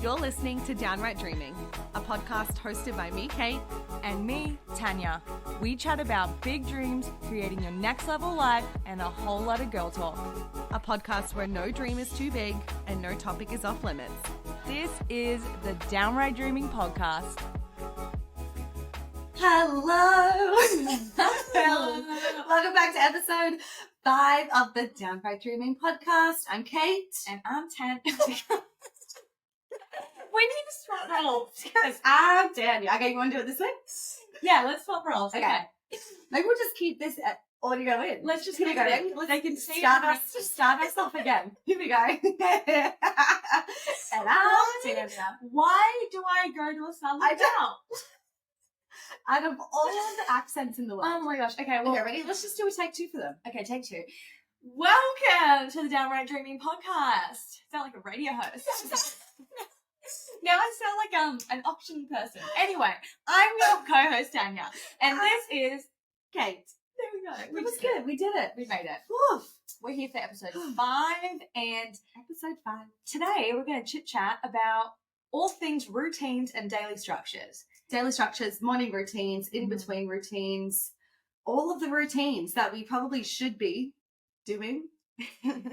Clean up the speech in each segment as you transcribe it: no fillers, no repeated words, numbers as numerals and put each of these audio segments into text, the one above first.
You're listening to Downright Dreaming, a podcast hosted by me, Kate, and me, Tanya. We chat about big dreams, creating your next level life, and a whole lot of girl talk. a podcast where no dream is too big and no topic is off limits. This is the Downright Dreaming podcast. Hello. Welcome back to episode 5 of the Downright Dreaming podcast. I'm Kate. And I'm Tanya. We need to swap roles. Because I'm Tanya. Okay, you want to do it this way? Yeah, let's swap roles. Okay. Maybe we'll just keep this audio in. Let's just Here we keep go. it in. Let's They can see start it. us off again. Here we go. And I'm Tanya. Why do I go to a southern I don't- town? Out of all the accents in the world. Oh my gosh. Okay, well, Okay, ready? Let's just do a take 2 for them. okay, take 2. Welcome to the Downright Dreaming podcast. Sound like a radio host. Now I sound like an auction person. Anyway, I'm your co-host Tanya, and this is Kate. there we go. It was good. We did it. We made it. Whew. We're here for episode 5, and Episode 5. today we're going to chit chat about all things routines and daily structures. Daily structures, morning routines, in between routines, all of the routines that we probably should be doing.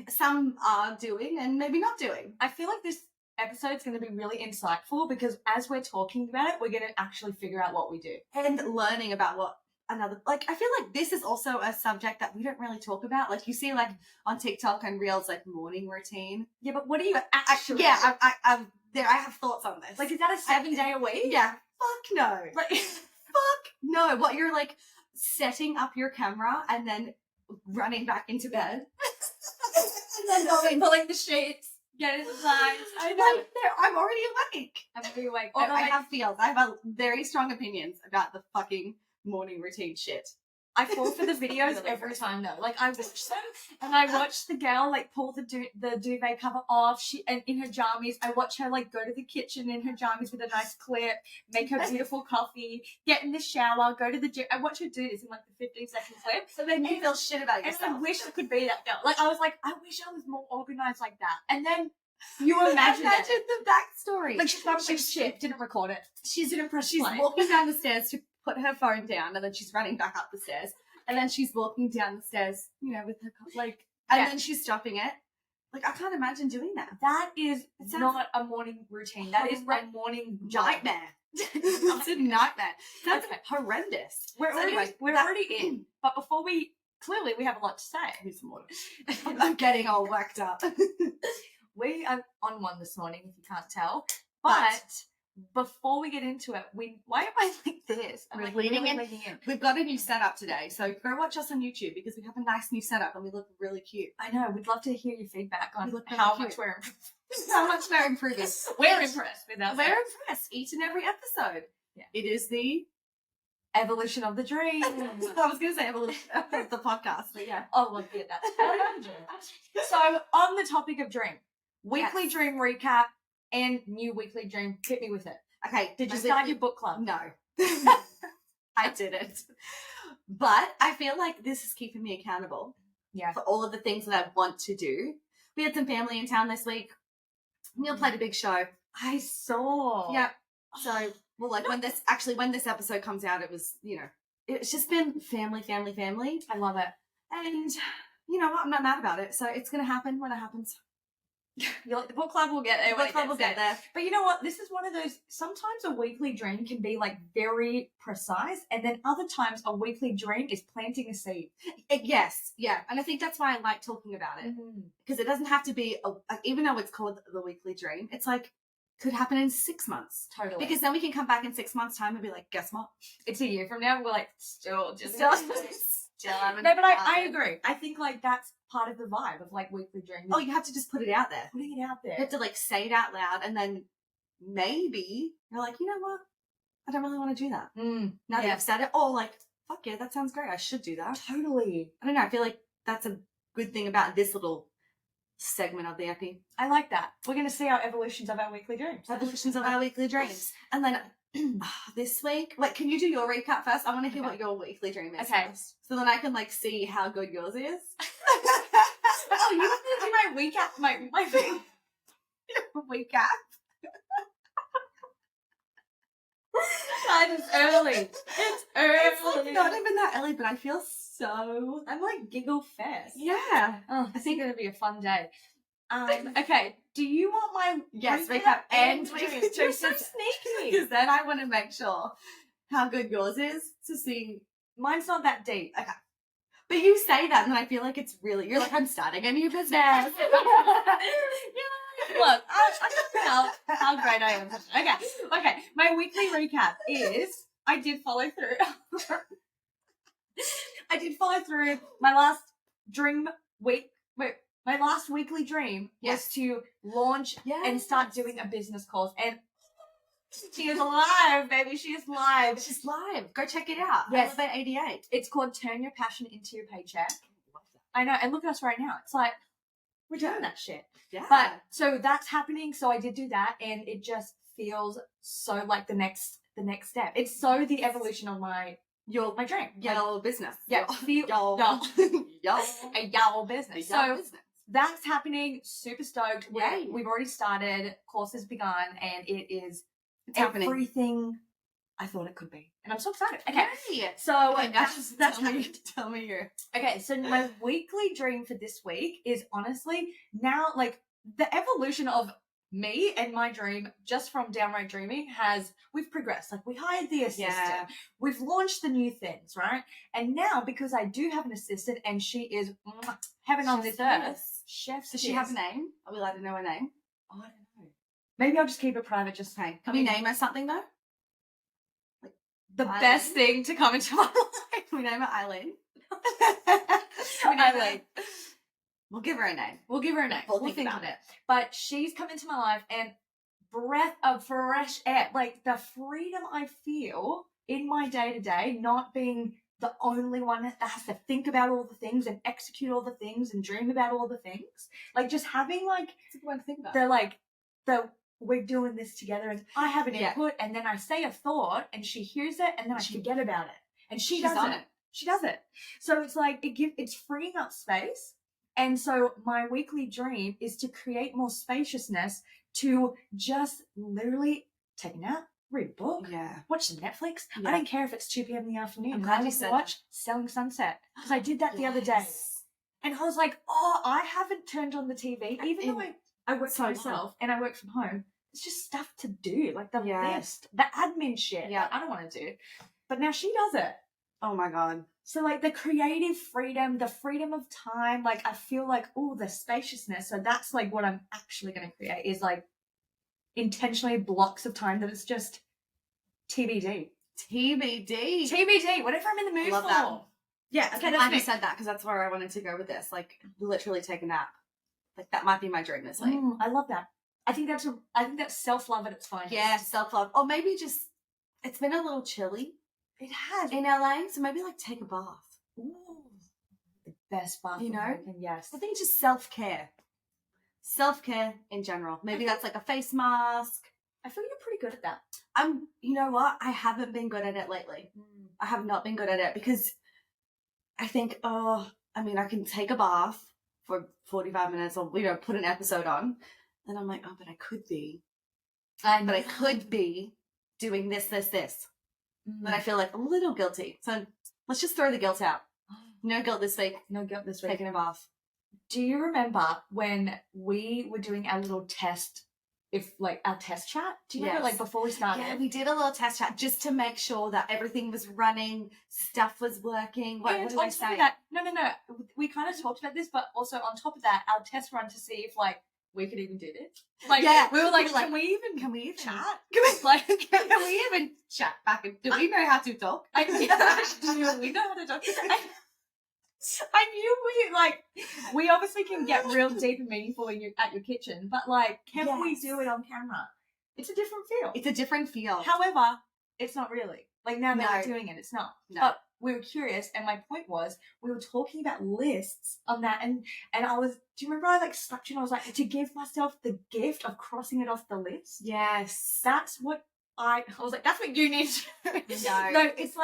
Some are doing and maybe not doing. I feel like this episode's going to be really insightful because as we're talking about it, we're going to actually figure out what we do. And learning about what another, like, I feel like this is also a subject that we don't really talk about. Like, you see, like, on TikTok and Reels, like, morning routine. Yeah, but what do you actually Yeah, I have thoughts on this. like, is that a 7-day a week? Yeah, fuck no. Like, Fuck no. What, you're, like, setting up your camera and then running back into bed? And then going, pulling the sheets, getting the signs. I know. like, there, I'm already awake. I'm very awake. I have feels. I have very strong opinions about the fucking morning routine shit. I fall for the videos Really every time though. Like I watch them, and I watch the girl like pull the duvet cover off. And in her jammies, I watch her like go to the kitchen in her jammies with a nice clip, make her beautiful coffee, get in the shower, go to the gym. I watch her do this in like the 15-second clip. So then you feel shit about And yourself. I wish I could be that girl. Like I was like, I wish I was more organized like that. And then you imagine it. the backstory. Like she's probably shit, didn't record it. She's She's walking down the stairs to put her phone down, and then she's running back up the stairs, and then she's walking down the stairs, you know, with her and then she's stopping it. Like, I can't imagine doing that. That is sounds- not a morning routine. That is my morning job. Nightmare. It's a nightmare. That's Okay. horrendous. We're So already, anyway, we're that- already in. But before we have a lot to say. Here's some water. I'm getting all worked up. We are on one this morning, if you can't tell. But before we get into it, why am I like this? I'm We're like leaning really in. leaning in. We've got a new setup today, so go watch us on YouTube because we have a nice new setup and we look really cute. I know. We'd love to hear your feedback on We look really how cute. much we're improved. How much we're improving. We're impressed with us. We're impressed each and every episode. Yeah. It is the Evolution of the dream. I was going to say evolution of the podcast, but yeah. Oh, look at that. So, on the topic of dream, weekly Yes. dream recap and new weekly dream. Hit me with it. Okay, Did you my start weekly- your book club? No. I didn't. But I feel like this is keeping me accountable Yeah. for all of the things that I want to do. We had some family in town this week. Neil played a big show. I saw. Yeah. So, well, like when this episode comes out, it was, you know, it's just been family. I love it. And you know what? I'm not mad about it. So it's going to happen when it happens. You're like, the book club will get there. The when book it club will gets get there. But you know what? This is one of those, sometimes a weekly dream can be like very precise, and then other times a weekly dream is planting a seed. Yes, yeah. And I think that's why I like talking about it. Because it doesn't have to be, even though it's called the weekly dream, it's like, could happen in 6 months. Totally. Because then we can come back in 6 months' time and be like, guess what? it's a year from now, we're like, still haven't No, but I started. agree. I think like that's part of the vibe of like weekly dreams. Oh, you have to just put it out there. Putting it out You there. have to like say it out loud, and then maybe you're like, you know what? I don't really want to do that. Now that Yeah. I've said it, or like, fuck yeah, that sounds great. I should do that. Totally. I don't know. I feel like that's a good thing about this little segment of the epi. I like that. We're going to see our evolutions of our weekly dreams. Evolutions of our weekly dreams. And then this week, wait, can you do your recap first? I want to hear Okay. what your weekly dream is Okay. first. So then I can like see how good yours is. Oh, you want me to do my recap? My Recap. Guys, it's early. It's early. It's like not even that early, but I feel so. I'm like giggle fest. Yeah. Oh, I think it's gonna be a fun day. Okay. Do you want my recap and You're so sneaky. Because then I want to make sure how good yours is to see. Mine's not that deep. Okay. But you say that, and then I feel like it's really. You're like, I'm starting a new business. Yeah. Look, I don't know how great I am. Okay. My weekly recap is I did follow through. I did follow through my last dream week. Wait, my last weekly dream was to launch and start doing a business course. And she is live, baby. She is live. She's live. Go check it out. Yes. Elevate 88. It's called Turn Your Passion into Your Paycheck. I know. And look at us right now. It's like, we're doing that shit. Yeah. But so that's happening. So I did do that, and it just feels so like the next step. It's so the evolution of my dream. Your business. Yeah. Your business. So that's happening. Super stoked. Yay. We've already started. Course has begun, and it is happening. Everything I thought it could be, and I'm so excited. Okay. Yay. So Okay, that's tell me your. Okay, so my weekly dream for this week is honestly now like the evolution of me and my dream just from Downright Dreaming we've progressed. Like we hired the assistant, we've launched the new things, right? And now because I do have an assistant and she is heaven on this earth, chef's Does she have a name? Are we allowed to know her name? Oh, I don't know. Maybe I'll just keep it private. Just okay. Can we name her something though? Like the best thing to come into my life. Can we name her Eileen? Eileen. We'll give her a name. We'll give her a name. We'll think on it. But she's come into my life and breath of fresh air. Like the freedom I feel in my day-to-day, not being the only one that has to think about all the things and execute all the things and dream about all the things. Like just having like it's a good one to think about. We're doing this together and I have an input and then I say a thought and she hears it and then I forget about it. And she does it. She does it. So it's like it's freeing up space. And so my weekly dream is to create more spaciousness to just literally take a nap, read a book, watch some Netflix. I don't care if it's 2 p.m. in the afternoon. I'm glad you said watch Selling Sunset because I did that the other day. And I was like, oh, I haven't turned on the TV. Even though I work for myself and I work from home, it's just stuff to do. Like the list, the admin shit. Yeah. I don't want to do. But now she does it. Oh my God. So like the creative freedom, the freedom of time, like I feel like, oh, the spaciousness. So that's like what I'm actually going to create is like intentionally blocks of time that it's just TBD. TBD, whatever I'm in the mood for. That. Yeah, okay, I'm glad you said that because that's where I wanted to go with this. Like literally take a nap. Like that might be my dream this week. I love that. I think that's self-love at its finest. Yeah, self-love. Or maybe just, it's been a little chilly. It has. In LA, so maybe like take a bath. Ooh. The best bath. You know? American, yes. I think just self-care. Self-care in general. Maybe that's like a face mask. I feel you're pretty good at that. You know what? I haven't been good at it lately. I have not been good at it because I think, I can take a bath for 45 minutes or, put an episode on. Then I'm like, but I could be doing this. Then I feel like a little guilty. So let's just throw the guilt out. No guilt this week. Taking a bath. Do you remember when we were doing our little test, our test chat? Do you remember, before we started? Yeah, we did a little test chat just to make sure that everything was running, stuff was working. What did I say? No. We kind of talked about this, but also on top of that, our test run to see if, we could even do this. We were like, can we even chat? Can we even chat back? Do we know how to talk? Do we know how to talk? I knew we obviously can get real deep and meaningful at your kitchen, but can we do it on camera? It's a different feel. However, it's not really. Now that we're doing it, it's not. No. But we were curious, and my point was we were talking about lists on that, and I was. Do you remember I slapped you and I was like, to give myself the gift of crossing it off the list? Yes. That's what I was like, that's what you need to do. No, it's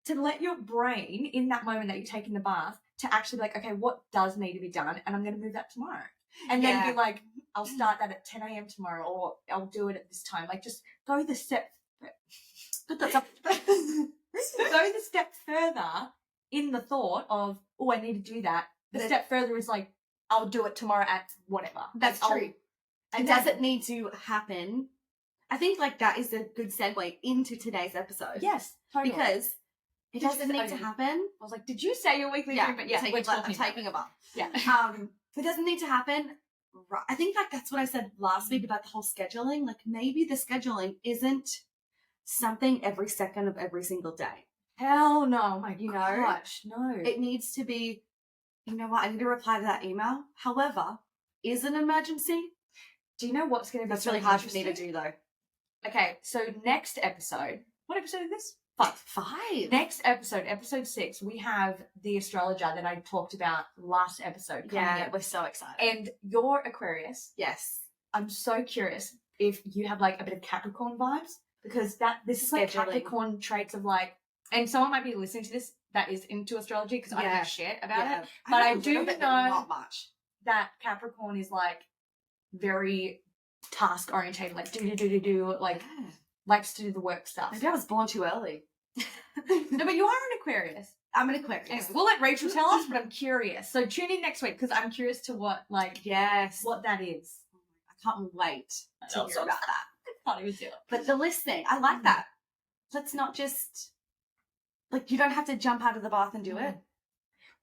to let your brain, in that moment that you take in the bath, to actually be okay, what does need to be done? And I'm going to move that tomorrow. And then be I'll start that at 10 a.m. tomorrow, or I'll do it at this time. Just go the step. But that's up. Go the step further in the thought of, oh, I need to do that. The step further is like, I'll do it tomorrow at whatever. That's like, true. It doesn't need to happen. I think like that is a good segue into today's episode. Yes, totally. Because it doesn't need to happen. I was like, did you say your weekly dream? But yeah, I'm taking a bath. Yeah. It doesn't need to happen. I think like that's what I said last week about the whole scheduling. Like maybe the scheduling isn't something every second of every single day. Hell no, my gosh, no. It needs to be, you know what, I need to reply to that email. However, is an emergency. Do you know what's going to be That's really hard for me to do though. Okay, so next episode, what episode is this? 5. Next episode, episode 6, we have the astrologer that I talked about last episode. Yeah, we're so excited. And you're Aquarius. Yes. I'm so curious if you have like a bit of Capricorn vibes, because this is like Capricorn traits of like, and someone might be listening to this that is into astrology because I don't know shit about it. But I do know not much that Capricorn is like very task orientated, like do, like likes to do the work stuff. Maybe I was born too early. No, but you are an Aquarius. I'm an Aquarius. Anyway, we'll let Rachel tell us, but I'm curious. So tune in next week because I'm curious to what what that is. I can't wait to hear about that. I can't even do it. But the listening, I like that. Let's not just like you don't have to jump out of the bath and do it.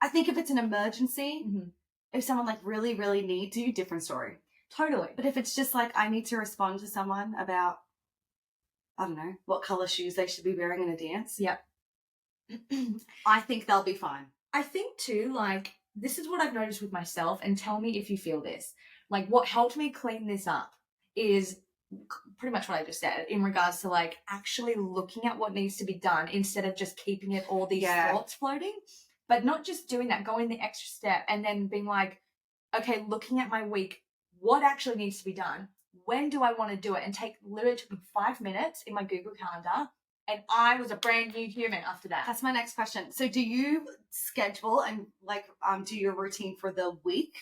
I think if it's an emergency, if someone like really, really needs you, different story. Totally. But if it's just like I need to respond to someone about, I don't know, what color shoes they should be wearing in a dance. Yep. I think they'll be fine. I think too, like, this is what I've noticed with myself, and tell me if you feel this. Like, what helped me clean this up is pretty much what I just said in regards to like actually looking at what needs to be done instead of just keeping it all these thoughts floating. But not just doing that, going the extra step and then being like, okay, looking at my week, what actually needs to be done? When do I want to do it? And literally took me 5 minutes in my Google Calendar, and I was a brand new human after that. That's my next question. So do you schedule and like do your routine for the week?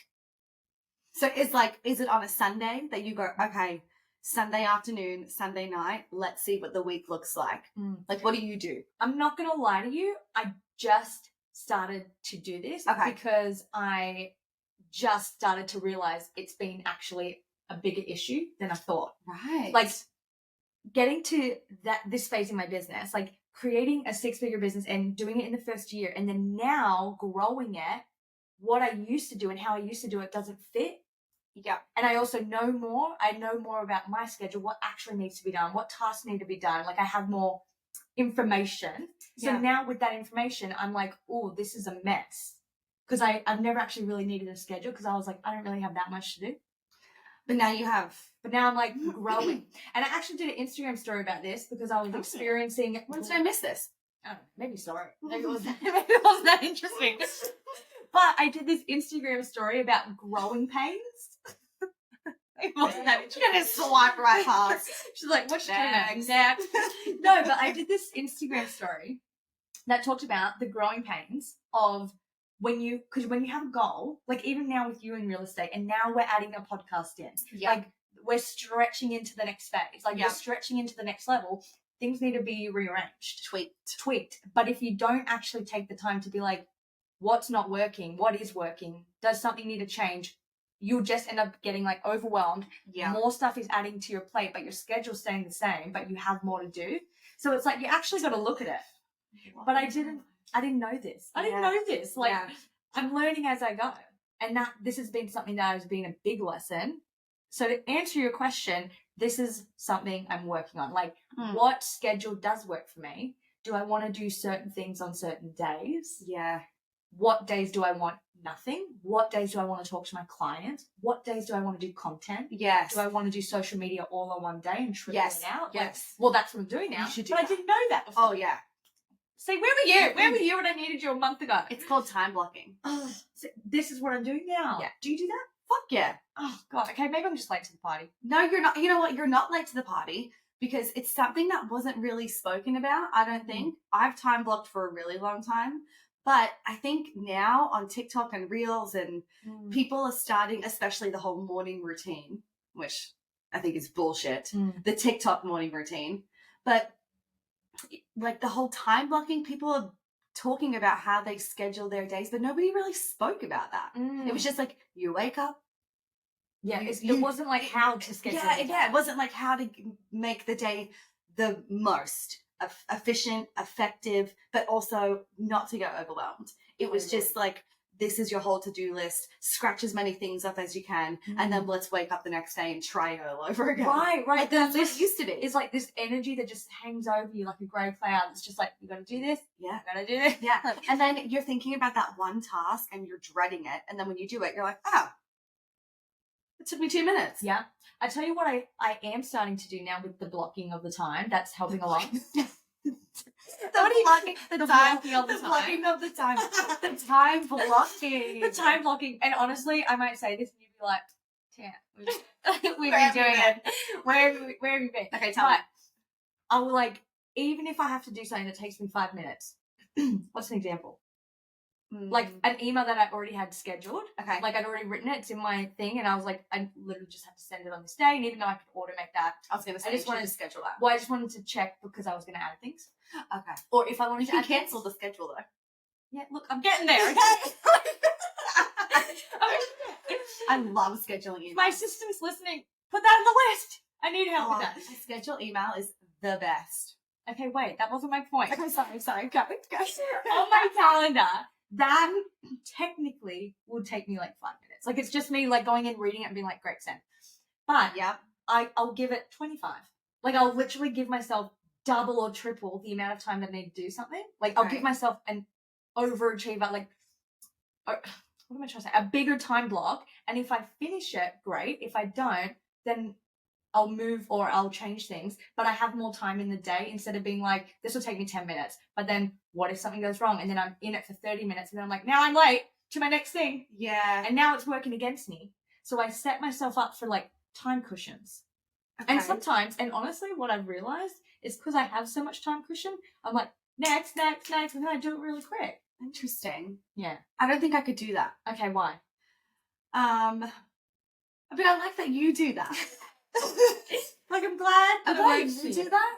So is it on a Sunday that you go, okay, Sunday afternoon, Sunday night, let's see what the week looks like. Like, what do you do? I'm not going to lie to you. I just started to do this because I just started to realize it's been actually a bigger issue than I thought. Right. Like getting to this phase in my business, like creating a 6-figure business and doing it in the first year and then now growing it, what I used to do and how I used to do it doesn't fit. Yeah. And I also know more. I know more about my schedule, what actually needs to be done, what tasks need to be done. Like I have more information. So now with that information, I'm like, oh, this is a mess. Because I've never actually really needed a schedule because I was like, I don't really have that much to do. But now you have. But now I'm like growing. And I actually did an Instagram story about this because I was experiencing. When did I miss this? Oh, maybe sorry. Maybe it wasn't that interesting. But I did this Instagram story about growing pains. It wasn't that interesting. You're going to swipe right past. She's like, what's she doing next? No, but I did this Instagram story that talked about the growing pains of because when you have a goal, like even now with you in real estate, and now we're adding a podcast in, like we're stretching into the next phase, like we're stretching into the next level, things need to be rearranged, tweaked. But if you don't actually take the time to be like, what's not working? What is working? Does something need to change? You'll just end up getting like overwhelmed. Yeah. More stuff is adding to your plate, but your schedule's staying the same, but you have more to do. So it's like, you actually got to look at it. But I didn't know this. I didn't know this. Like I'm learning as I go. And this has been something that has been a big lesson. So to answer your question, this is something I'm working on. Like what schedule does work for me? Do I want to do certain things on certain days? Yeah. What days do I want nothing? What days do I want to talk to my clients? What days do I want to do content? Yes. Do I want to do social media all on one day and trickle it out? Yes. Well, that's what I'm doing now. But I didn't know that before. Oh, yeah. See, where were you? Where were you when I needed you a month ago? It's called time blocking. Oh, so this is what I'm doing now. Yeah. Do you do that? Fuck yeah. Oh, God. Okay, maybe I'm just late to the party. No, you're not. You know what? You're not late to the party because it's something that wasn't really spoken about, I don't think. I've time blocked for a really long time. But I think now on TikTok and Reels and people are starting, especially the whole morning routine, which I think is bullshit, the TikTok morning routine. But like the whole time blocking, people are talking about how they schedule their days, but nobody really spoke about that. It was just like, you wake up. Yeah, it wasn't like how to schedule it. Yeah, it wasn't like how to make the day the most efficient, effective, but also not to get overwhelmed. It was just like, this is your whole to-do list, scratch as many things up as you can, and then let's wake up the next day and try it all over again. Right. Like, that's what it used to be. It's like this energy that just hangs over you like a grey cloud. It's just like, you got to do this. Yeah. You got to do this. Yeah. And then you're thinking about that one task and you're dreading it. And then when you do it, you're like, oh, it took me 2 minutes. Yeah. I tell you what I am starting to do now with the blocking of the time. That's helping a lot. The blocking of the time. The time blocking. The time blocking. And honestly, I might say this and you'd be like, yeah, we've been doing it. Where have you been? Okay, tell me. I will like, even if I have to do something that takes me 5 minutes. What's an example? Like an email that I already had scheduled. Okay. Like I'd already written it. It's in my thing. And I was like, I literally just have to send it on this day. And even though I could automate that. I was going to say, I just wanted to schedule that. Well, I just wanted to check because I was going to add things. Okay. Or if I wanted you to can add cancel things. the schedule though. Yeah, look, I'm getting there. Okay. I love scheduling emails. My system's listening. Put that on the list. I need help with that. A schedule email is the best. Okay, wait, that wasn't my point. Okay, sorry. Go. On my calendar, that technically would take me like 5 minutes. Like it's just me like going in, reading it and being like, great, send. But yeah, I'll give it 25. Like I'll literally give myself double or triple the amount of time that I need to do something. Like I'll give myself an overachiever, like, what am I trying to say? A bigger time block. And if I finish it, great. If I don't, then I'll move or I'll change things, but I have more time in the day instead of being like, this will take me 10 minutes. But then what if something goes wrong? And then I'm in it for 30 minutes and then I'm like, now I'm late to my next thing. Yeah. And now it's working against me. So I set myself up for like time cushions. Okay. And sometimes, and honestly, what I've realized is because I have so much time cushion, I'm like, next, and then I do it really quick. Interesting. Yeah. I don't think I could do that. Okay, why? But I like that you do that. Like I'm glad you do that.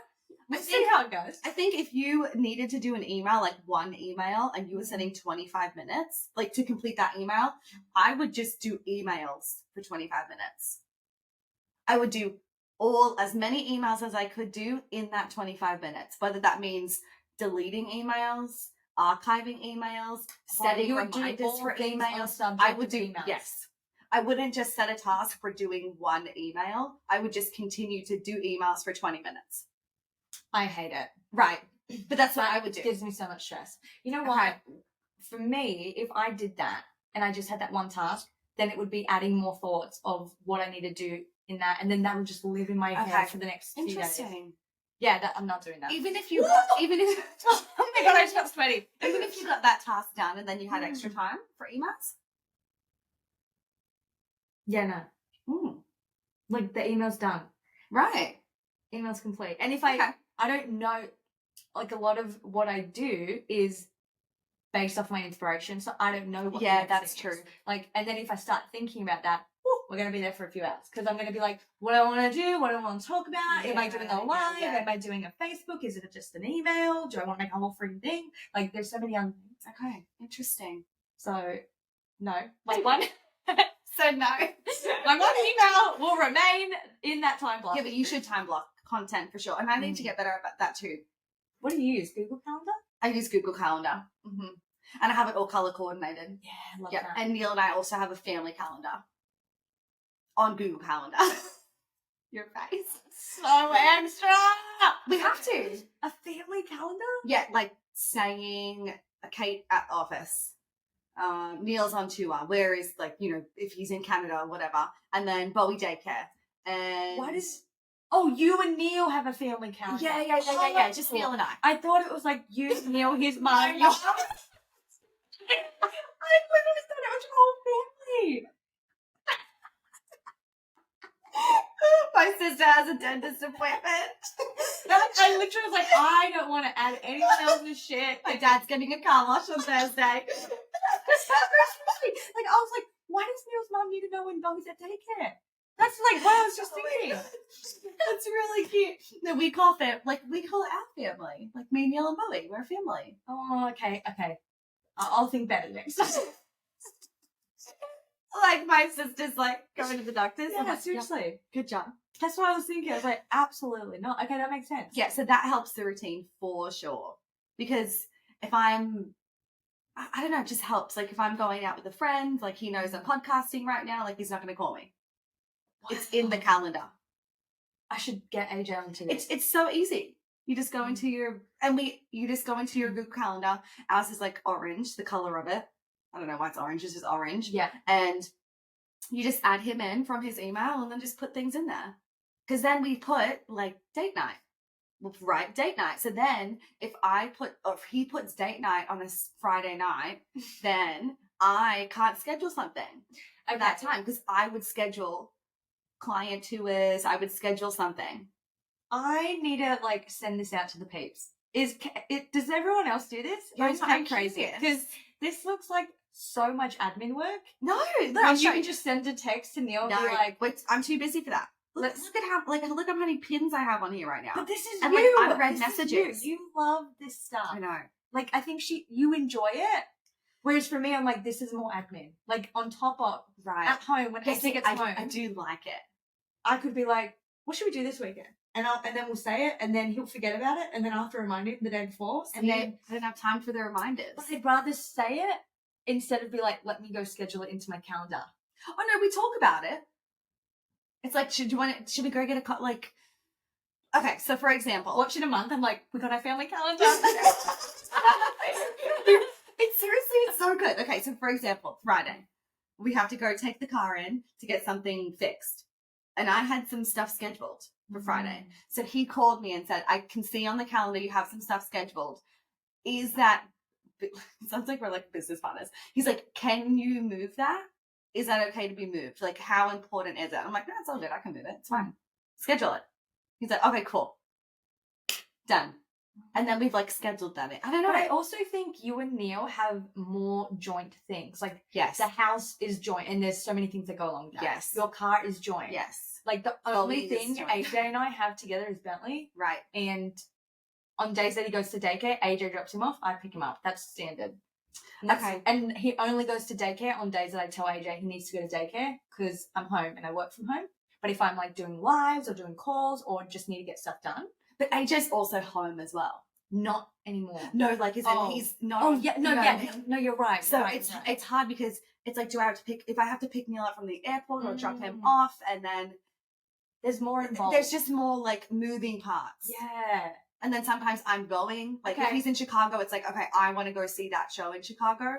Let's see how it goes. I think if you needed to do an email, like one email, and you were sending 25 minutes, like to complete that email, I would just do emails for 25 minutes. I would do as many emails as I could do in that 25 minutes, whether that means deleting emails, archiving emails, setting reminders for emails. I would do emails. Yes. I wouldn't just set a task for doing one email. I would just continue to do emails for 20 minutes. I hate it. Right. But that's what I would do. It gives me so much stress. You know what? For me, if I did that and I just had that one task, then it would be adding more thoughts of what I need to do in that. And then that would just live in my head for the next few days. Interesting. Yeah, I'm not doing that. Even if oh my God, I just got sweaty. Even if you got that task done and then you had extra time for emails? Yeah, no. Like the email's done. Right. Email's complete. And if I don't know, like a lot of what I do is based off my inspiration. So I don't know what that's true. Like, and then if I start thinking about that, we're going to be there for a few hours. Because I'm going to be like, what do I want to do? What do I want to talk about? Am I doing a live? Am I doing a Facebook? Is it just an email? Do I want to make a whole freaking thing? Like, there's so many other things. Okay. Interesting. So, no. Like one... So no. My one email will remain in that time block. Yeah, but you should time block content for sure. And I need to get better about that too. What do you use? Google Calendar? I use Google Calendar. Mm-hmm. And I have it all color coordinated. Yeah, I love that. And Neil and I also have a family calendar on Google Calendar. Your face. So extra. We have to. A family calendar? Yeah, like saying Kate at office. Neil's on tour, where is like, you know, if he's in Canada or whatever, and then Bowie daycare. And what is you and Neil have a family calendar? Yeah. Just Neil and I. I thought it was like you, Neil, his mum. I literally thought it was your whole family. My sister has a dentist appointment. I literally was like, I don't want to add anyone else's shit. My dad's getting a car wash on Thursday. Like, I was like, why does Neil's mum need to know when Bobby's at daycare? That's like what I was just thinking. That's really cute. No, we call it our family. Like me, Neil, and Bowie. We're a family. Oh, okay. I'll think better next time. Like my sister's like going to the doctors. Yeah, seriously. Good job. That's what I was thinking. I was like, absolutely not. Okay, that makes sense. Yeah, so that helps the routine for sure. Because if I don't know, it just helps. Like if I'm going out with a friend, like he knows I'm podcasting right now, like he's not going to call me. It's in the calendar. I should get AJ onto this. It's so easy. You just go into your Google Calendar. Ours is like orange, the color of it. I don't know why it's orange. It's just orange. Yeah. And you just add him in from his email and then just put things in there. Because then we put like date night. We'll write date night. So then if he puts date night on a Friday night, then I can't schedule something at that time because I would schedule client tours. I would schedule something. I need to like send this out to the peeps. Does everyone else do this? I'm crazy because this looks like so much admin work. No, you can just send a text to Neil and be like, wait, I'm too busy for that. Look at how many pins I have on here right now. But this is and you. Like unread messages. You love this stuff. I know. Like I think you enjoy it. Whereas for me, I'm like, this is more admin. Like on top of at home when AJ gets home, I do like it. I could be like, what should we do this weekend? And then we'll say it, and then he'll forget about it, and then I'll have to remind him the day before. And then I don't have time for the reminders. But I'd rather say it instead of be like, let me go schedule it into my calendar. Oh no, we talk about it. It's like, should we go get a like? Okay, so for example, watch in a month. I'm like, we got our family calendar. It's so good. Okay, so for example, Friday, we have to go take the car in to get something fixed. And I had some stuff scheduled for Friday. So he called me and said, I can see on the calendar you have some stuff scheduled. Is that, it sounds like we're like business partners. He's like, can you move that? Is that okay to be moved? Like, how important is it? I'm like, no, it's all good. I can move it. It's fine. Schedule it. He's like, okay, cool. Done. And then we've like scheduled that in. I don't know. But I also think you and Neil have more joint things. Like, yes, the house is joint, and there's so many things that go along with that. Yes. Your car is joint. Yes. Like, the only thing AJ and I have together is Bentley. Right. And on days that he goes to daycare, AJ drops him off, I pick him up. That's standard. Okay. And he only goes to daycare on days that I tell AJ he needs to go to daycare because I'm home and I work from home. But if I'm like doing lives or doing calls or just need to get stuff done. But AJ's also home as well. Not anymore. No, like he's not. Oh yeah, no, you're right. So it's hard because it's like, if I have to pick Neil up from the airport or drop him off, and then there's more involved. There's just more like moving parts. Yeah. And then sometimes I'm going. Like if he's in Chicago, it's like, okay, I want to go see that show in Chicago.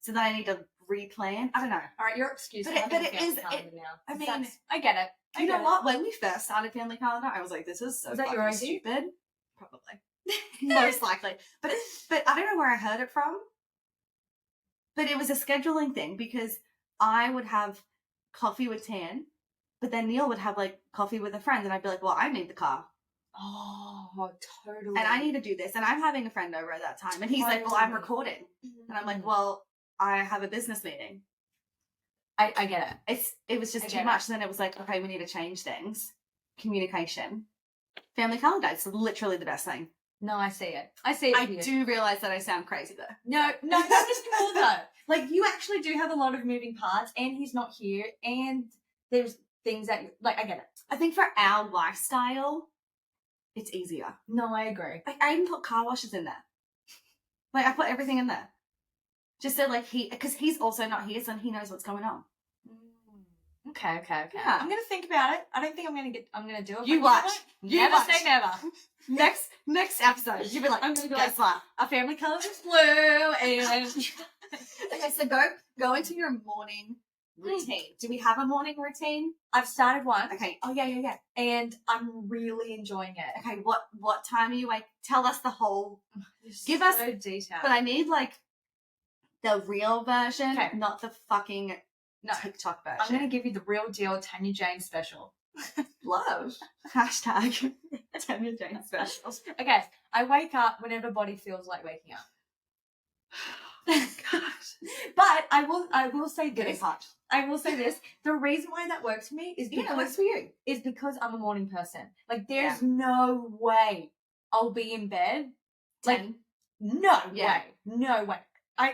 So then I need to replan. I don't know. All right, your excuse. But it is. I mean, I get it. You know what? When we first started Family Calendar, I was like, this is so fucking stupid. Probably. Most likely. But I don't know where I heard it from. But it was a scheduling thing because I would have coffee with Tan, but then Neil would have like coffee with a friend, and I'd be like, well, I need the car. Oh, totally. And I need to do this. And I'm having a friend over at that time. And he's like, well, I'm recording. And I'm like, well, I have a business meeting. I get it. It was just too much. Then it was like, okay, we need to change things. Communication. Family calendar. It's literally the best thing. No, I see it. I see it. I do realize that I sound crazy though. No, that is cool though. Like you actually do have a lot of moving parts, and he's not here, and there's things that like I get it. I think for our lifestyle, it's easier. No, I agree. Like I even put car washes in there. Like I put everything in there, just so like because he's also not here, so he knows what's going on. Okay. Yeah. I'm gonna think about it. I don't think I'm gonna do it. You watch. Never say never. Next episode, you'll be like, I'm gonna be like, our family colors is blue, and okay. So go into your morning routine. Do we have a morning routine? I've started one. Okay. Oh yeah. And I'm really enjoying it. Okay. What time are you like? Tell us the whole. Give so us detail. But I need like the real version, not the fucking TikTok version. I'm going to give you the real deal Tanya Jane special. Love. Hashtag Tanya Jane special. Okay. I wake up whenever body feels like waking up. Gosh. But I will say this. Getting hot. I will say this. The reason why that works for me is Yeah, because, it works for you. I'm a morning person. Like, there's Yeah. no way I'll be in bed. Like, 10. no Yeah. way. No way.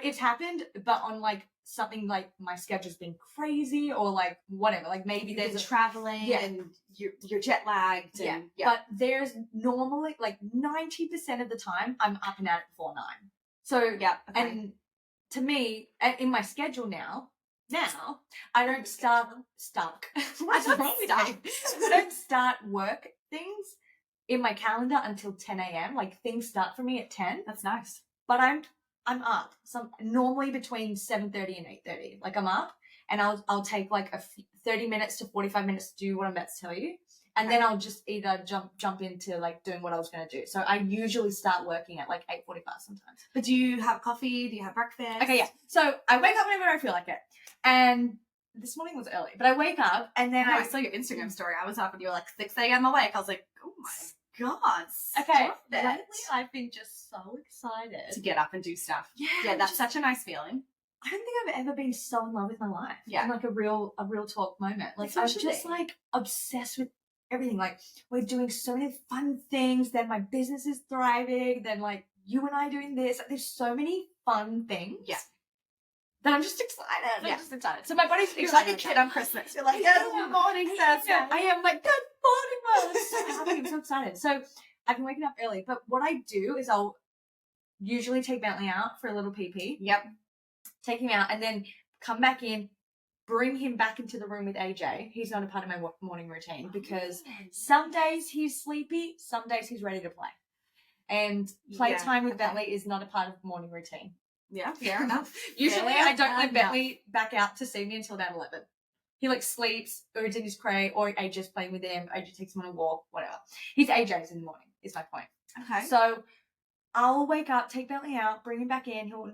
It's happened, but on, like, something like my schedule's been crazy or, like, whatever. Like, maybe You've there's been traveling and you're jet lagged. Yeah. And, yeah. But there's normally, like, 90% of the time, I'm up and at it before 9. So, Yeah. Okay. and to me, in my schedule now, I don't start. What's wrong with me? I don't start work things in my calendar until 10 a.m. Like, things start for me at 10. That's nice. But I'm up. Normally between 7:30 and 8:30. Like, I'm up, and I'll take like 30 minutes to 45 minutes to do what I'm about to tell you, and then I'll just either jump into like doing what I was going to do. So I usually start working at like 8:45 sometimes. But do you have coffee? Do you have breakfast? Okay, yeah. So I wake up whenever I feel like it, and this morning was early, but I wake up and then I saw your Instagram story. I was up and you were like 6 a.m. awake. I was like, oh my God. Okay, stop it. lately I've been just so excited To get up and do stuff. Yeah, Yeah, that's such a nice feeling. I don't think I've ever been so in love with my life. Yeah. In like a real talk moment. Like, I'm just like obsessed with everything. Like, we're doing so many fun things. Then my business is thriving. Then like you and I doing this. There's so many fun things. Yeah. That I'm just excited. Yeah. I'm just excited. So my body's You're excited. like a kid on Christmas. You're like, yes, good morning, Thursday. Yeah, I am like, good morning, Mom. I'm so happy. I'm so excited. So I've been waking up early. But what I do is I'll usually take Bentley out for a little pee. Yep. Take him out and then come back in, bring him back into the room with AJ. He's not a part of my morning routine because some days he's sleepy, some days he's ready to play. And playtime with Bentley is not a part of the morning routine. Yeah, fair enough. Usually Fair I don't let enough. Bentley back out to see me until about 11. He like sleeps or he's in his crate or AJ's playing with him, AJ takes him on a walk, whatever. He's AJ's in the morning, is my point. Okay. So I'll wake up, take Bentley out, bring him back in. He'll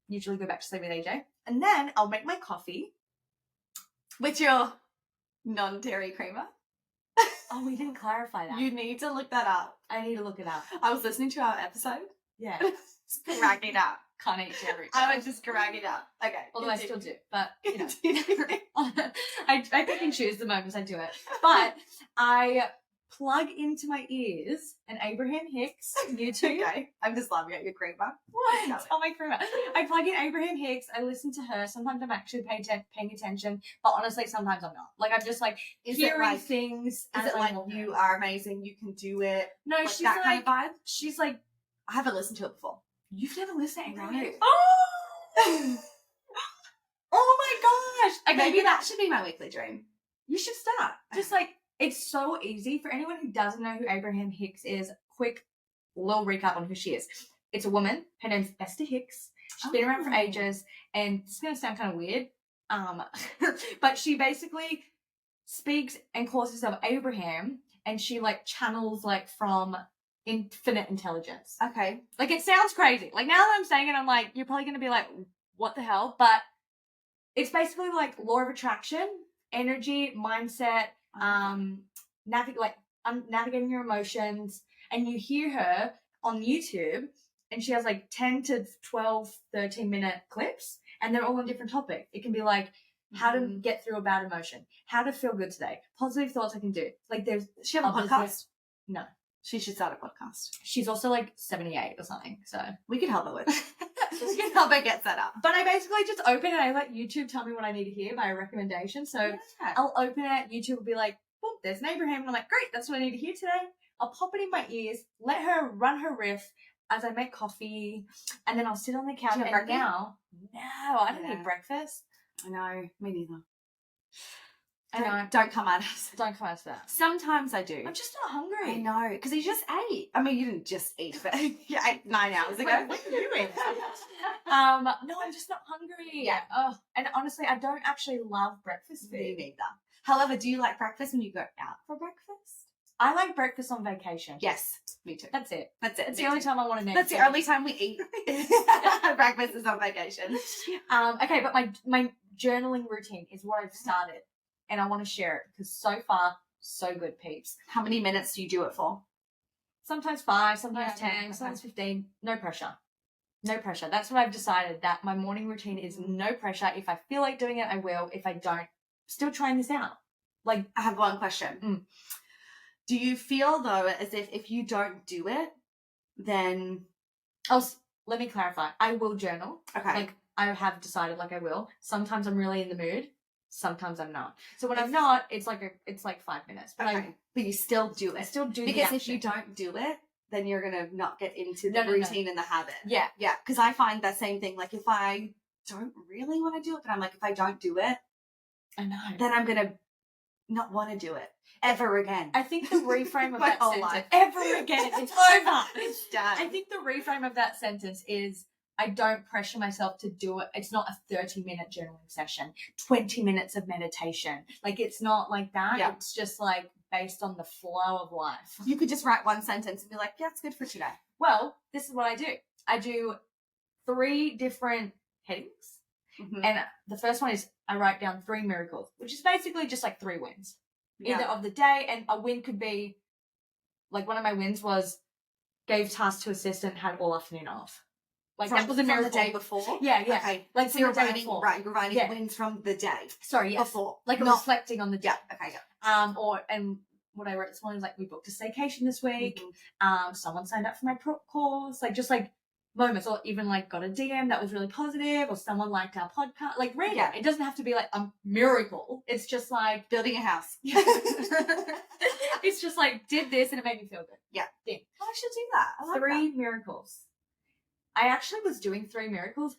usually go back to sleep with AJ. And then I'll make my coffee. With your non-dairy creamer. Oh, we didn't clarify that. You need to look that up. I need to look it up. I was listening to our episode. Yeah. Just cracking up. Can't eat dairy. I was just cracking up. Okay. Although I still do. But, you know. Continue. I pick and choose the moments I do it. But I plug into my ears an Abraham Hicks YouTube. Okay. I'm just laughing at your creamer. What? Oh, my creamer. I plug in Abraham Hicks. I listen to her. Sometimes I'm actually paying attention. But honestly, sometimes I'm not. Like, I'm just like hearing things. Is as it I like, walk you around. are amazing, you can do it? No, Like she's that like, kind of vibe? she's like, I haven't listened to it before. you've never listened to Abraham No. Hicks? Oh! Oh my gosh! Okay, Maybe that should be my weekly dream. you should start. Just like, it's so easy. For anyone who doesn't know who Abraham Hicks is, quick little recap on who she is. It's a woman. Her name's Esther Hicks. She's been around for ages, and it's going to sound kind of weird, but she basically speaks and calls herself Abraham, and she like channels like from infinite intelligence. Okay. Like, it sounds crazy. Like, now that I'm saying it, I'm like, you're probably going to be like, what the hell? But it's basically like law of attraction, energy, mindset, navigating your emotions. And you hear her on YouTube, and she has like 10 to 12, 13-minute clips, and they're all on different topics. It can be like how to get through a bad emotion, how to feel good today, positive thoughts I can do. Like, does she have a podcast? No. She should start a podcast. She's also like 78 or something, so We could help her with it. We can help her get set up. But I basically just open it. I let YouTube tell me what I need to hear by a recommendation. So Yeah. I'll open it. YouTube will be like, boom, there's an Abraham. And I'm like, great, that's what I need to hear today. I'll pop it in my ears, let her run her riff as I make coffee, and then I'll sit on the couch. Do you have And breakfast? now, no, I don't Yeah. eat breakfast. I know. Me neither. I know. Don't come at us. Don't come out that. Sometimes I do. I'm just not hungry. I know, because you just ate. I mean, you didn't just eat, but you ate 9 hours ago. Wait, what are you doing? No, I'm just not hungry. Yeah. Oh, and honestly, I don't actually love breakfast food. Me neither. However, do you like breakfast when you go out for breakfast? I like breakfast on vacation. Yes, me too. That's it. That's it. It's Me the only too. time I want to eat. That's the only time we eat. Breakfast is on vacation. Okay, but my journaling routine is what I've started, and I want to share it because so far, so good, peeps. How many minutes do you do it for? Sometimes 5, sometimes Yeah, 10, okay. sometimes 15. No pressure. No pressure. That's what I've decided, that my morning routine is no pressure. If I feel like doing it, I will. If I don't, still trying this out. Like, I have one question. Do you feel, though, as if you don't do it, then... Let me clarify. I will journal. Okay. Like, I have decided, like, I will. Sometimes I'm really in the mood. Sometimes I'm not. So when I'm not, it's like 5 minutes. But but you still do it. I still do because the if you don't do it, then you're gonna not get into the No. routine and the habit. Yeah. Yeah. Because I find that same thing. Like if I don't really want to do it, but I'm like, if I don't do it, I know. then I'm gonna not want to do it ever again. I think the reframe of My that whole sentence, life. ever again, it's over. It's done. I think the reframe of that sentence is, I don't pressure myself to do it. It's not a 30-minute journaling session, 20 minutes of meditation. Like, it's not like that. Yeah. It's just like based on the flow of life. You could just write one sentence and be like, yeah, it's good for today. Well, this is what I do. I do 3 different headings. Mm-hmm. And the first one is I write down 3 miracles, which is basically just like 3 wins. Yeah. Either of the day, and a win could be, like, one of my wins was gave tasks to assistant, had all afternoon off. Like, that was a miracle. From the day before? Yeah. Okay. Like, So you're from the day writing, before. right, you're writing Yeah. wins from the day. Sorry, yes. Before. Like, Not- reflecting on the day. Yeah. Okay, yeah. And what I wrote this morning was like, we booked a staycation this week. Mm-hmm. Someone signed up for my course. Like, just like moments, or even like got a DM that was really positive, or someone liked our podcast. Like, random. Yeah. It doesn't have to be like a miracle. It's just like Building a house. it's just like, did this and it made me feel good. Yeah. Yeah. Oh, I should do that. I like 3 miracles. I actually was doing 3 miracles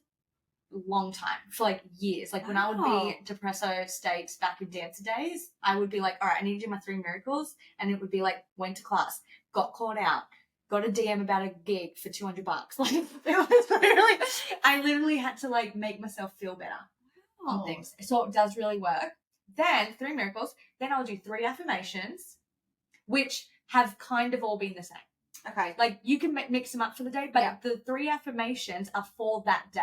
a long time, for like years. Like when I would be depresso states back in dancer days, I would be like, all right, I need to do my 3 miracles. And it would be like, went to class, got caught out, got a DM about a gig for $200. Like, it was really, I literally had to like make myself feel better on things. So it does really work. Then 3 miracles. Then I'll do 3 affirmations, which have kind of all been the same. Okay. Like, you can mix them up for the day, but the 3 affirmations are for that day.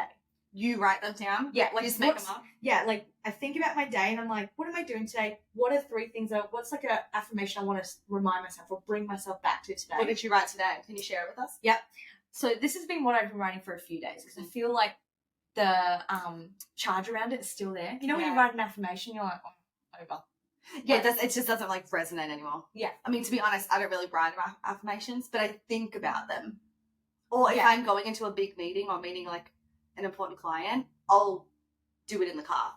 You write them down? Yeah, like, You just make them up? Yeah, like, I think about my day and I'm like, what am I doing today? What are 3 things what's like a affirmation I want to remind myself or bring myself back to today? What did you write today? Can you share it with us? Yep. So this has been what I've been writing for a few days, because I feel like the charge around it is still there. You know, when you write an affirmation, you're like, oh, over. Yeah, it just doesn't like resonate anymore. Yeah. I mean, to be honest, I don't really write affirmations, but I think about them. Or if I'm going into a big meeting or meeting like an important client, I'll do it in the car.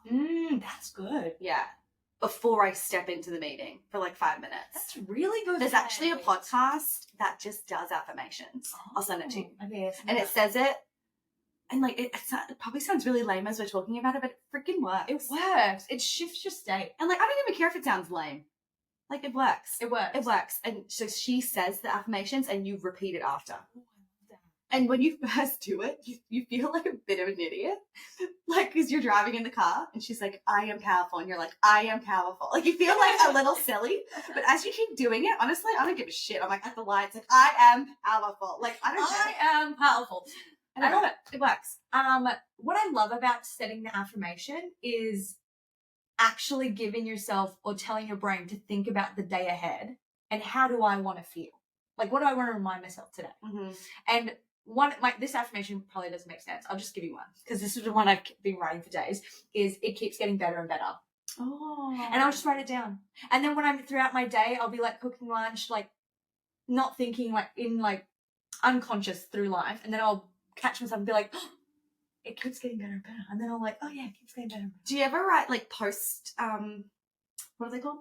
That's good. Yeah. Before I step into the meeting for like 5 minutes. That's really good. There's actually a podcast that just does affirmations. I'll send it to you. Okay, And it says it, and like it probably sounds really lame as we're talking about it, but it freaking works. It works. It shifts your state. And like, I don't even care if it sounds lame. Like, it works. It works. It works. And so she says the affirmations and you repeat it after. And when you first do it, you feel like a bit of an idiot. Like, because you're driving in the car and she's like, I am powerful. And you're like, I am powerful. Like, you feel like a little silly. But as you keep doing it, honestly, I don't give a shit. I'm like, at the lights, like, I am powerful. Like, I don't I am powerful. I love it. It works. What I love about setting the affirmation is actually giving yourself or telling your brain to think about the day ahead and how do I want to feel? Like, what do I want to remind myself today? Mm-hmm. And this affirmation probably doesn't make sense. I'll just give you one, because this is the one I've been writing for days, is it keeps getting better and better. Oh. And I'll just write it down. And then when I'm throughout my day, I'll be like cooking lunch, like not thinking, like in like unconscious through life. And then I'll catch myself and be like, oh, it keeps getting better and better. And then I'll like, oh yeah, it keeps getting better and better. Do you ever write like post, what are they called?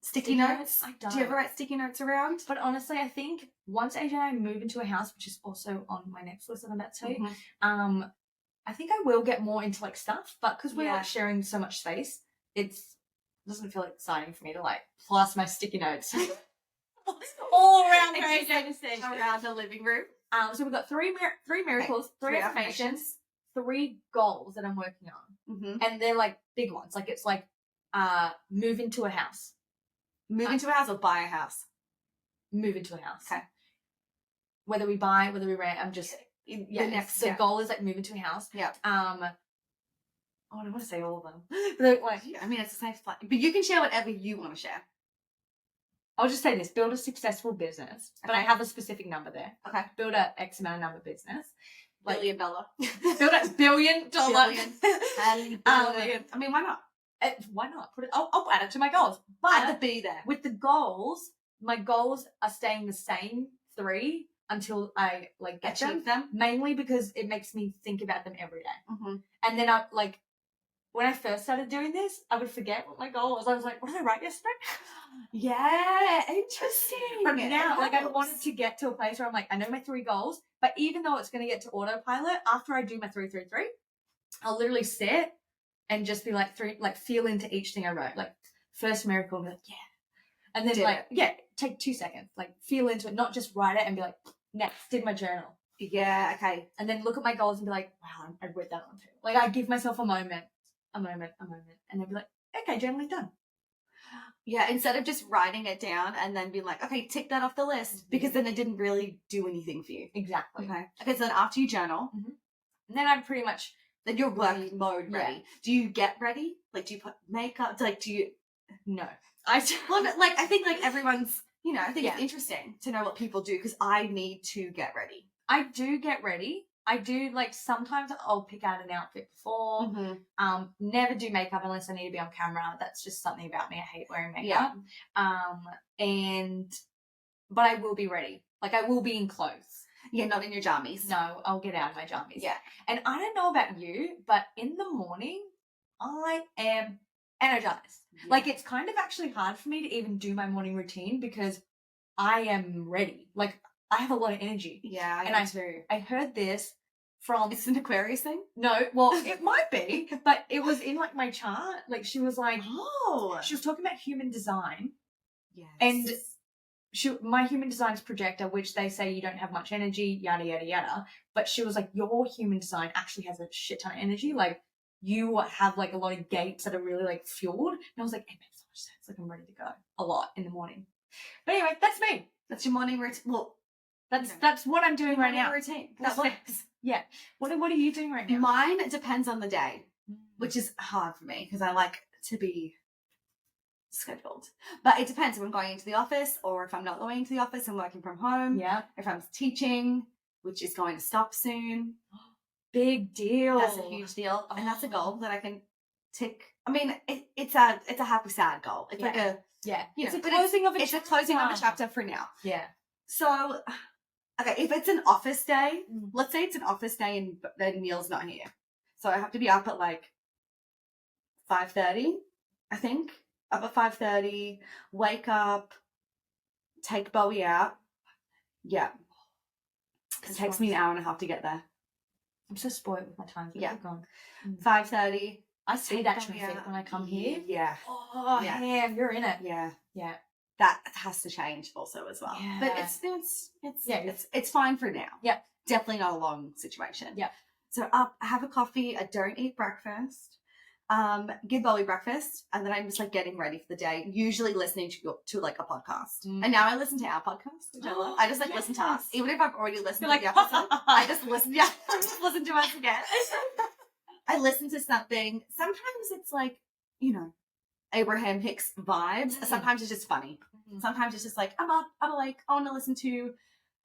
Sticky notes? I don't. Do you ever write sticky notes around? But honestly, I think once AJ and I move into a house, which is also on my next list that I'm about to tell you, I think I will get more into like stuff, but because we're like sharing so much space, it doesn't feel exciting for me to like plus my sticky notes all around around the living room. So we've got 3 miracles, 3 affirmations, 3 goals that I'm working on, and they're like big ones. Like, it's like move into a house. Move into a house or buy a house? Move into a house. Okay. Whether we buy, whether we rent, I'm just the goal is like move into a house. Yeah. I don't want to say all of them. But like, I mean, it's a safe place. But you can share whatever you want to share. I'll just say this: build a successful business. But I have a specific number there. Okay. Build a X amount of number business. like $1 billion. billion dollar. Billion. And I mean, why not? Why not? Put it. I'll add it to my goals. Add But the B there. with the goals, my goals are staying the same 3 until I like get Achieve them. Mainly because it makes me think about them every day. Mm-hmm. And then I like when I first started doing this, I would forget what my goal was. I was like, what did I write yesterday? Yeah, interesting. But now, like, I wanted to get to a place where I'm like, I know my 3 goals, but even though it's going to get to autopilot, after I do my 3, 3, 3, I'll literally sit and just be like, feel into each thing I wrote. Like, first miracle, be like, yeah. And then, take 2 seconds, like, feel into it, not just write it and be like, next, did my journal. Yeah, okay. And then look at my goals and be like, wow, I wrote that on too. Like, I give myself a moment, and then be like, okay, journaling done. Yeah, instead of just writing it down and then being like, okay, tick that off the list, because then it didn't really do anything for you. Exactly. Okay, so then after you journal, and then I'm pretty much... Then you're work mode ready. Yeah. Do you get ready? Like, do you put makeup? Like, do you... No. I think, like, everyone's... You know, I think it's interesting to know what people do, because I need to get ready. I do get ready. I do, like, sometimes I'll pick out an outfit before. Never do makeup unless I need to be on camera. That's just something about me. I hate wearing makeup. But I will be ready. Like, I will be in clothes. Yeah, not in your jammies. No, I'll get out of my jammies. Yeah. And I don't know about you, but in the morning, I am energized. Yeah. Like, it's kind of actually hard for me to even do my morning routine because I am ready. Like, I have a lot of energy. Yeah, and I heard this from... It's an Aquarius thing? No, well, it might be, but it was in, like, my chart. Like, she was like... Oh! She was talking about human design. Yes. And my human design's projector, which they say you don't have much energy, yada, yada, yada. But she was like, your human design actually has a shit ton of energy. Like, you have, like, a lot of gates that are really, like, fueled. And I was like, it makes so much sense. Like, I'm ready to go a lot in the morning. But anyway, that's me. That's your morning routine. Well, that's what I'm doing right now. Routine. That works. Yeah. What are you doing right now? Mine depends on the day, which is hard for me because I like to be scheduled. But it depends if I'm going into the office or if I'm not going into the office and working from home. Yeah. If I'm teaching, which is going to stop soon. Big deal. That's a huge deal. And that's a goal that I can tick. I mean, it's a happy, sad goal. It's like a... Yeah. It's a closing of a chapter. It's a closing of a chapter for now. Yeah. So... Okay, if it's an office day, let's say it's an office day and then Neil's not here. So I have to be up at like 5:30, I think. Up at 5:30, wake up, take Bowie out. Yeah. It takes me an hour and a half to get there. I'm so spoiled with my time. Yeah. Gone. 5:30. I see that traffic when I come here. Yeah. Oh, yeah. You're in it. Yeah. Yeah. That has to change also as well. Yeah. But it's fine for now. Yeah. Definitely not a long situation. Yeah. So I have a coffee, I don't eat breakfast, give Bowie breakfast, and then I'm just like getting ready for the day, usually listening to like a podcast. And now I listen to our podcast, which I love. I just like listen to us. Even if I've already listened to the episode, I just listen to us again. I listen to something. Sometimes it's like, you know, Abraham Hicks vibes. Sometimes it's just funny. Sometimes it's just like, I'm up, I'm like, I want to listen to,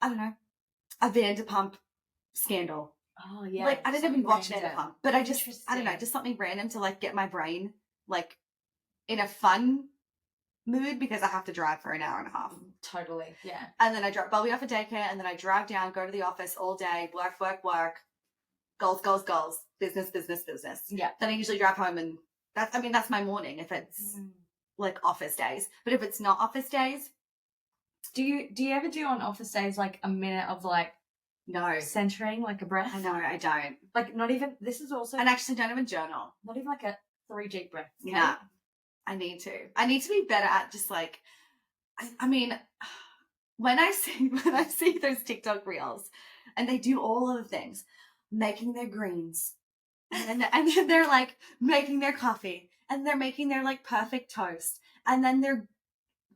I don't know, a Vanderpump scandal. Oh, yeah. Like, I didn't even watch Vanderpump, but I don't know, just something random to like get my brain like in a fun mood because I have to drive for an hour and a half. Totally. Yeah. And then I drop Bowie off at daycare and then I drive down, go to the office all day, work, goals, business. Yeah. Then I usually drive home and that's my morning if it's like office days. But if it's not office days. Do you ever do on office days like a minute of like no centering, like a breath? I know, I don't. Like not even, this is also. And actually don't even journal. Not even like a 3 deep breaths. Okay? Nah. I need to be better at just like, I mean, when I see those TikTok reels and they do all of the things, making their greens and then they're like making their coffee and they're making their like perfect toast and then they're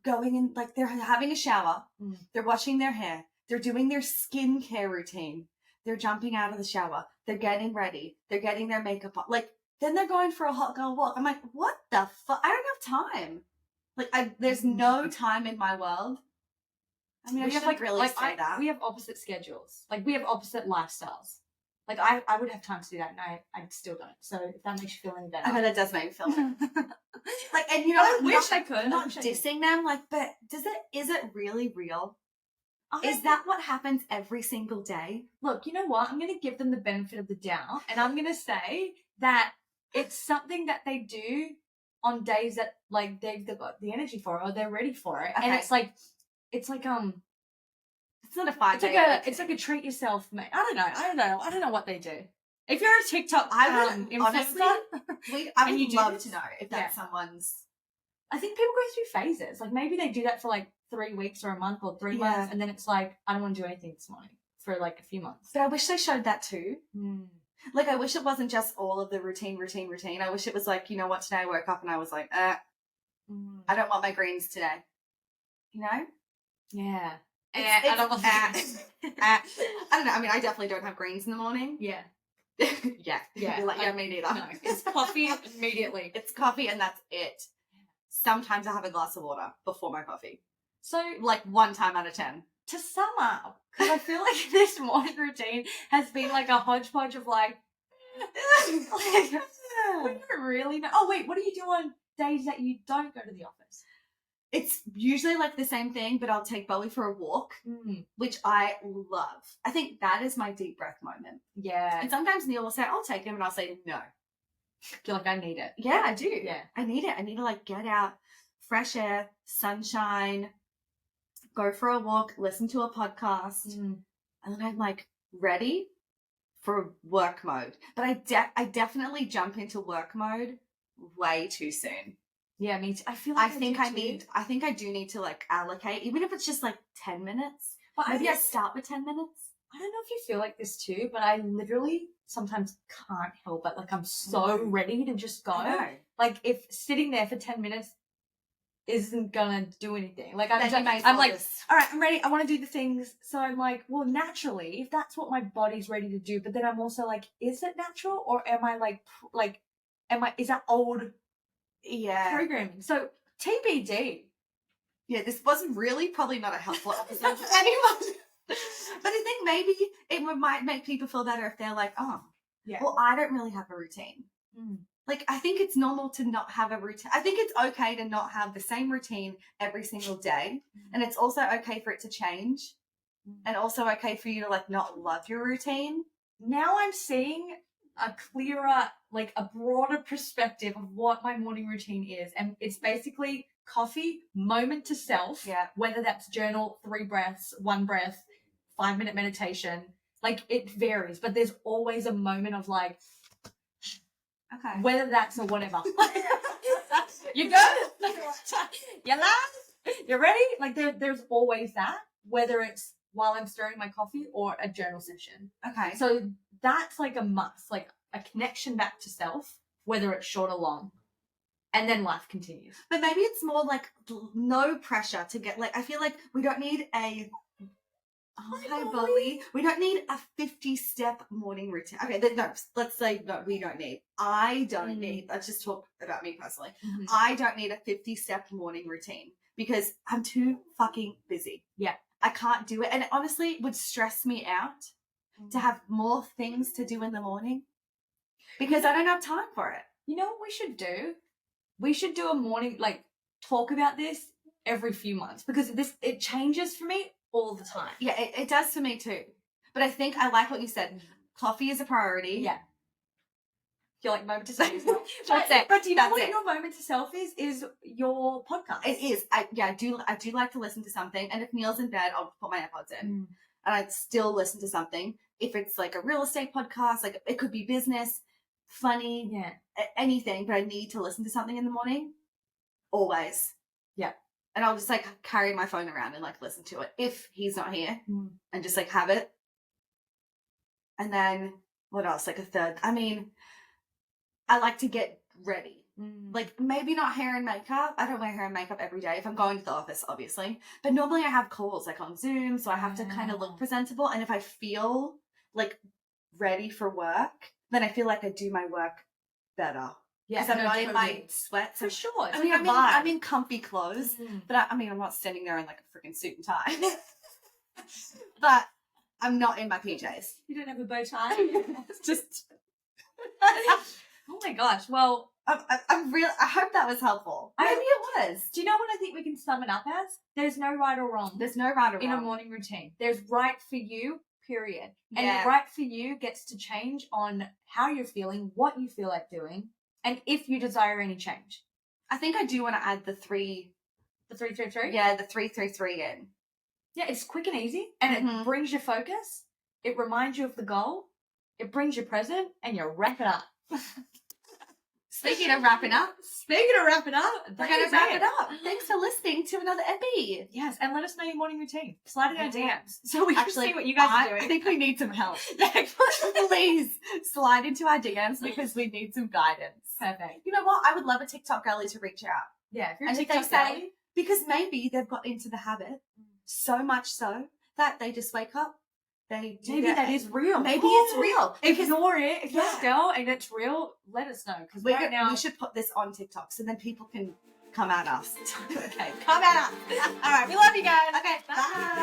going in, like they're having a shower, they're washing their hair, they're doing their skincare routine, they're jumping out of the shower, they're getting ready, they're getting their makeup on, like then they're going for a hot girl walk. I'm like, what the fuck? I don't have time. Like there's no time in my world. I mean, I should really say that. We have opposite schedules. Like we have opposite lifestyles. Like I would have time to do that, and I still don't. So if that makes you feel any better. I know that does make me feel better. Like, and you know, I wish I could. Not dissing them, like, but is it really real? Is that what happens every single day? Look, you know what? I'm going to give them the benefit of the doubt, and I'm going to say that it's something that they do on days that, like, they've got the energy for it or they're ready for it. Okay. And it's like it's not a 5 day. it's like a treat yourself, mate. I don't know what they do. If you're a TikTok influencer, honestly, I would love to know if that's someone's. I think people go through phases. Like, maybe they do that for like 3 weeks or a month or 3 months, and then it's like, I don't want to do anything this morning for like a few months. But I wish they showed that too. Like, I wish it wasn't just all of the routine. I wish it was like, you know what, today I woke up and I was like, I don't want my greens today. You know? Yeah. I don't want I don't know. I mean, I definitely don't have greens in the morning. Yeah. Yeah. Like, yeah, me neither. No, it's coffee immediately. It's coffee and that's it. Sometimes I have a glass of water before my coffee. So, like, 1 time out of 10. To sum up, because I feel like this morning routine has been like a hodgepodge of like we don't really know. Oh wait, what do you do on days that you don't go to the office? It's usually like the same thing, but I'll take Bowie for a walk, which I love. I think that is my deep breath moment. Yeah. And sometimes Neil will say, I'll take him, and I'll say, no. You're like, I need it. Yeah, I do. Yeah. I need it. I need to, like, get out, fresh air, sunshine, go for a walk, listen to a podcast, and then I'm, like, ready for work mode. But I definitely jump into work mode way too soon. Yeah, me too. I feel like I think I do need to, like, allocate, even if it's just like 10 minutes. But maybe I start with 10 minutes. I don't know if you feel like this too, but I literally sometimes can't help it. Like, I'm so ready to just go. Like, if sitting there for 10 minutes isn't gonna do anything. Like, I'm like, all right, I'm ready. I want to do the things. So I'm like, well, naturally, if that's what my body's ready to do, but then I'm also like, is it natural, or am I is that old programming? So TBD. Yeah, this wasn't really probably not a helpful episode for anyone. But I think maybe it might make people feel better if they're like, oh, well, I don't really have a routine. Like, I think it's normal to not have a routine. I think it's okay to not have the same routine every single day. And it's also okay for it to change. And also okay for you to, like, not love your routine. Now I'm seeing a clearer, like, a broader perspective of what my morning routine is. And it's basically coffee, moment to self. Yeah. Whether that's journal, 3 breaths, 1 breath, 5-minute meditation. Like, it varies, but there's always a moment of, like, okay, whether that's or whatever. You good? You laugh? You ready? Like, there's always that, whether it's while I'm stirring my coffee or a journal session. Okay. So that's like a must, like a connection back to self, whether it's short or long. And then life continues. But maybe it's more like no pressure to get, like, I feel like we don't need a... Hi, Bowie. We don't need a 50-step morning routine. Okay, no, let's say no, we don't need. I don't need. Let's just talk about me personally. I don't need a 50-step morning routine because I'm too fucking busy. Yeah. I can't do it. And it honestly would stress me out to have more things to do in the morning because I don't have time for it. You know what we should do? We should do a morning, like, talk about this every few months because it changes for me all the time. Yeah, it does for me too. But I think I like what you said. Coffee is a priority. Yeah. You're like moment to self. That's it. But do you know what your moment to self is your podcast? It is. I do like to listen to something. And if Neil's in bed, I'll put my AirPods in. And I'd still listen to something. If it's like a real estate podcast, like it could be business, funny, anything. But I need to listen to something in the morning. Always. Yeah. And I'll just, like, carry my phone around and, like, listen to it if he's not here and just, like, have it. And then what else? Like, a third. I mean, I like to get ready. Like, maybe not hair and makeup. I don't wear hair and makeup every day if I'm going to the office, obviously. But normally I have calls, like, on Zoom, so I have to kind of look presentable. And if I feel, like, ready for work, then I feel like I do my work better. Yeah, because I'm not in my sweats. For sure. I mean, I'm in comfy clothes, but I'm not standing there in like a freaking suit and tie. But I'm not in my PJs. You don't have a bow tie? It's just... Oh my gosh. Well, I'm real. I hope that was helpful. Maybe it was. do you know what I think we can sum it up as? There's no right or wrong There's no right or in a wrong. morning routine. There's right for you, period. And Yeah. the right for you gets to change on how you're feeling, what you feel like doing, and if you desire any change. I think I do want to add the 3. The 333? Yeah, the 333 in. Yeah, it's quick and easy, and Mhm. it brings you focus. It reminds you of the goal. It brings you present, and you wrap it up. Speaking of wrapping up, We're going to wrap it up. Thanks for listening to another epi. Yes, and let us know your morning routine. Slide in our Yeah. DMs so we can see what you guys are I doing. think we need some help. Please slide into our DMs because we need some guidance. Perfect. You know what? I would love a TikTok girly to reach out. Yeah, if you're And a if they TikTok say, girly, because maybe they've got into the habit so much so that they just wake up, they do maybe that is real. Maybe it's real. Ignore it. If Yeah. it's girl and it's real, let us know. Because We, right now, we should put this on TikTok so then people can come at us. okay, come at us. All right, we love you guys. Okay, Bye. bye.